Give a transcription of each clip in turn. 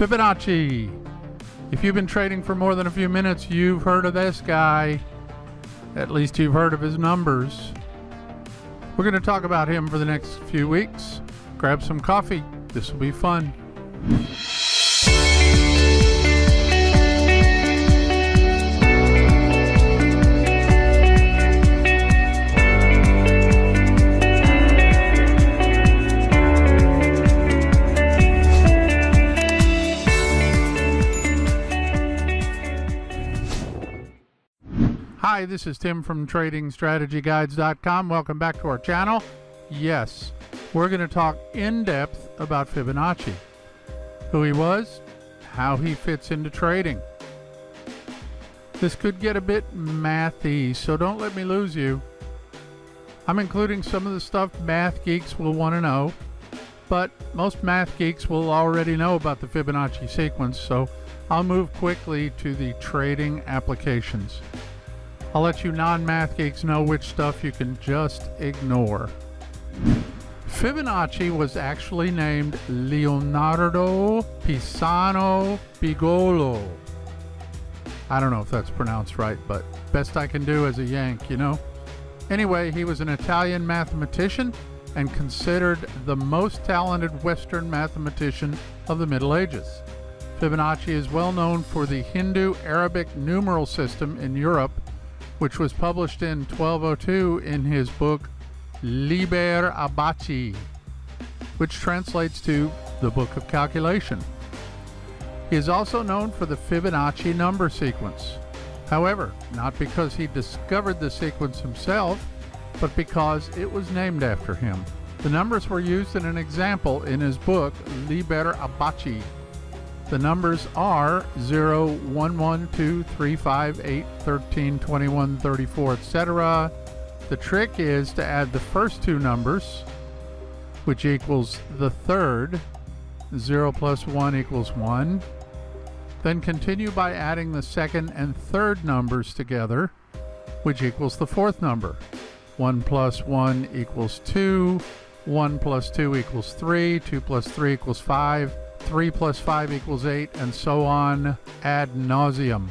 Fibonacci. If you've been trading for more than a few minutes, you've heard of this guy. At least you've heard of his numbers. We're going to talk about him for the next few weeks. Grab some coffee. This will be fun. Hi, this is Tim from TradingStrategyGuides.com. Welcome back to our channel. Yes, we're going to talk in depth about Fibonacci, who he was, how he fits into trading. This could get a bit mathy, so don't let me lose you. I'm including some of the stuff math geeks will want to know, but most math geeks will already know about the Fibonacci sequence, so I'll move quickly to the trading applications. I'll let you non-math geeks know which stuff you can just ignore. Fibonacci was actually named Leonardo Pisano Bigolo. I don't know if that's pronounced right, but best I can do as a Yank, you know? Anyway, he was an Italian mathematician and considered the most talented Western mathematician of the Middle Ages. Fibonacci is well known for the Hindu-Arabic numeral system in Europe, which was published in 1202 in his book Liber Abaci, which translates to the Book of Calculation. He is also known for the Fibonacci number sequence. However, not because he discovered the sequence himself, but because it was named after him. The numbers were used in an example in his book Liber Abaci. The numbers are 0, 1, 1, 2, 3, 5, 8, 13, 21, 34, etc. The trick is to add the first two numbers, which equals the third. 0 plus 1 equals 1. Then continue by adding the second and third numbers together, which equals the fourth number. 1 plus 1 equals 2. 1 plus 2 equals 3. 2 plus 3 equals 5. 3 plus 5 equals 8, and so on ad nauseum.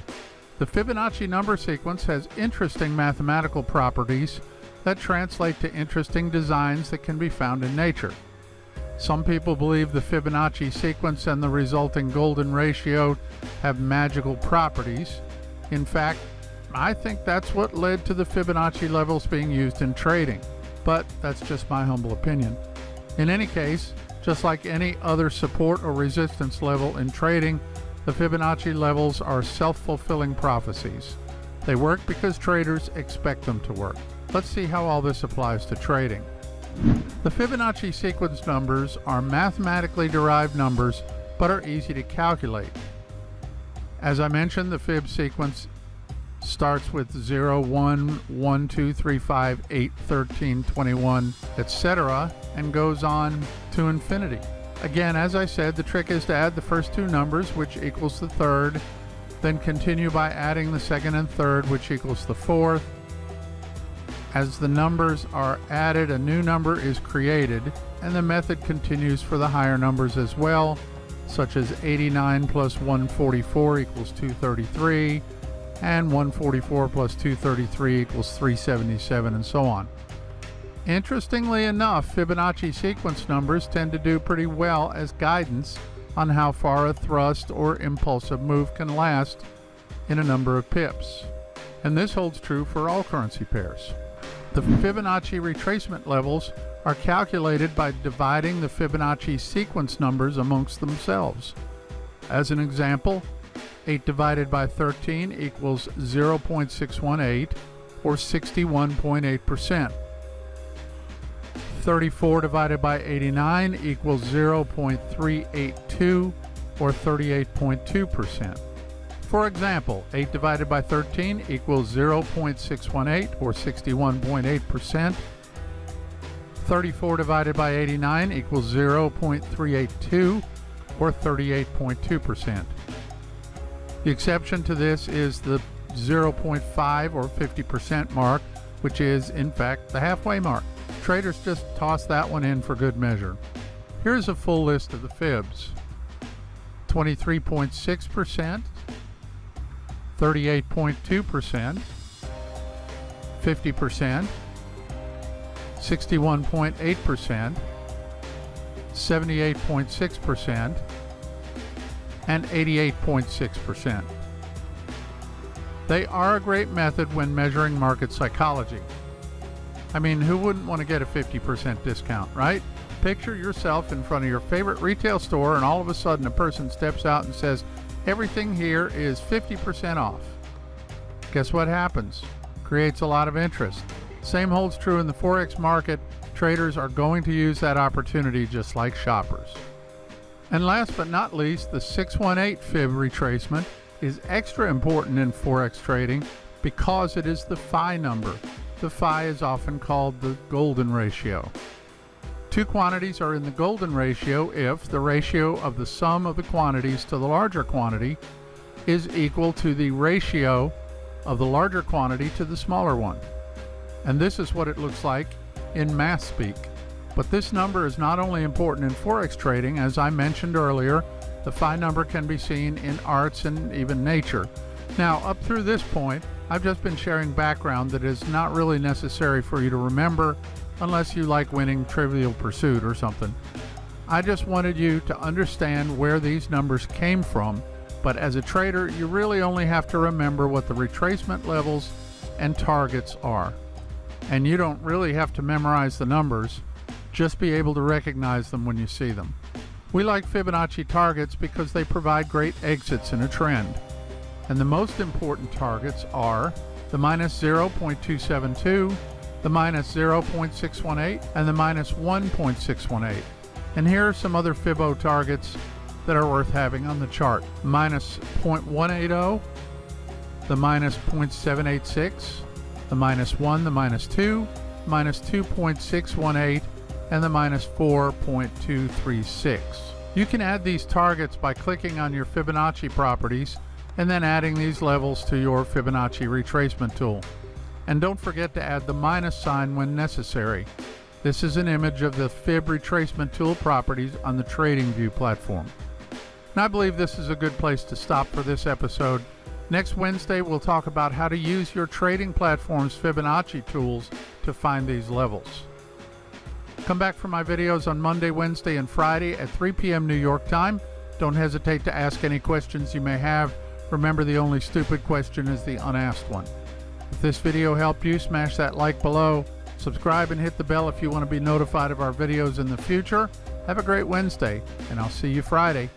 The Fibonacci number sequence has interesting mathematical properties that translate to interesting designs that can be found in nature. Some people believe the Fibonacci sequence and the resulting golden ratio have magical properties. In fact, I think that's what led to the Fibonacci levels being used in trading, but that's just my humble opinion. In any case, just like any other support or resistance level in trading, the Fibonacci levels are self-fulfilling prophecies. They work because traders expect them to work. Let's see how all this applies to trading. The Fibonacci sequence numbers are mathematically derived numbers, but are easy to calculate. As I mentioned, the Fib sequence starts with 0, 1, 1, 2, 3, 5, 8, 13, 21, etc., and goes on to infinity. Again, as I said, the trick is to add the first two numbers, which equals the third, then continue by adding the second and third, which equals the fourth. As the numbers are added, a new number is created, and the method continues for the higher numbers as well, such as 89 plus 144 equals 233, and 144 plus 233 equals 377, and so on. Interestingly enough, Fibonacci sequence numbers tend to do pretty well as guidance on how far a thrust or impulsive move can last in a number of pips. And this holds true for all currency pairs. The Fibonacci retracement levels are calculated by dividing the Fibonacci sequence numbers amongst themselves. As an example, 8 divided by 13 equals 0.618, or 61.8%. 34 divided by 89 equals 0.382, or 38.2%. For example, 8 divided by 13 equals 0.618, or 61.8%. 34 divided by 89 equals 0.382, or 38.2%. The exception to this is the 0.5 or 50% mark, which is in fact the halfway mark. Traders just toss that one in for good measure. Here's a full list of the fibs. 23.6%, 38.2%, 50%, 61.8%, 78.6%, and 88.6%. They are a great method when measuring market psychology. I mean, who wouldn't want to get a 50% discount, right? Picture yourself in front of your favorite retail store and all of a sudden a person steps out and says, everything here is 50% off. Guess what happens? Creates a lot of interest. Same holds true in the Forex market. Traders are going to use that opportunity just like shoppers. And last but not least, the 618 fib retracement is extra important in Forex trading because it is the phi number. The phi is often called the golden ratio. Two quantities are in the golden ratio if the ratio of the sum of the quantities to the larger quantity is equal to the ratio of the larger quantity to the smaller one. And this is what it looks like in math speak. But this number is not only important in Forex trading. As I mentioned earlier, the phi number can be seen in arts and even nature. Now, up through this point, I've just been sharing background that is not really necessary for you to remember unless you like winning Trivial Pursuit or something. I just wanted you to understand where these numbers came from, but as a trader, you really only have to remember what the retracement levels and targets are. And you don't really have to memorize the numbers, just be able to recognize them when you see them. We like Fibonacci targets because they provide great exits in a trend. And the most important targets are the minus 0.272, the minus 0.618, and the minus 1.618. And here are some other Fibo targets that are worth having on the chart. Minus 0.180, the minus 0.786, the minus 1, the minus 2, minus 2.618, and the minus 4.236. You can add these targets by clicking on your Fibonacci properties and then adding these levels to your Fibonacci retracement tool. And don't forget to add the minus sign when necessary. This is an image of the Fib retracement tool properties on the TradingView platform. And I believe this is a good place to stop for this episode. Next Wednesday, we'll talk about how to use your trading platform's Fibonacci tools to find these levels. Come back for my videos on Monday, Wednesday, and Friday at 3 p.m. New York time. Don't hesitate to ask any questions you may have. Remember, the only stupid question is the unasked one. If this video helped you, smash that like below. Subscribe and hit the bell if you want to be notified of our videos in the future. Have a great Wednesday, and I'll see you Friday.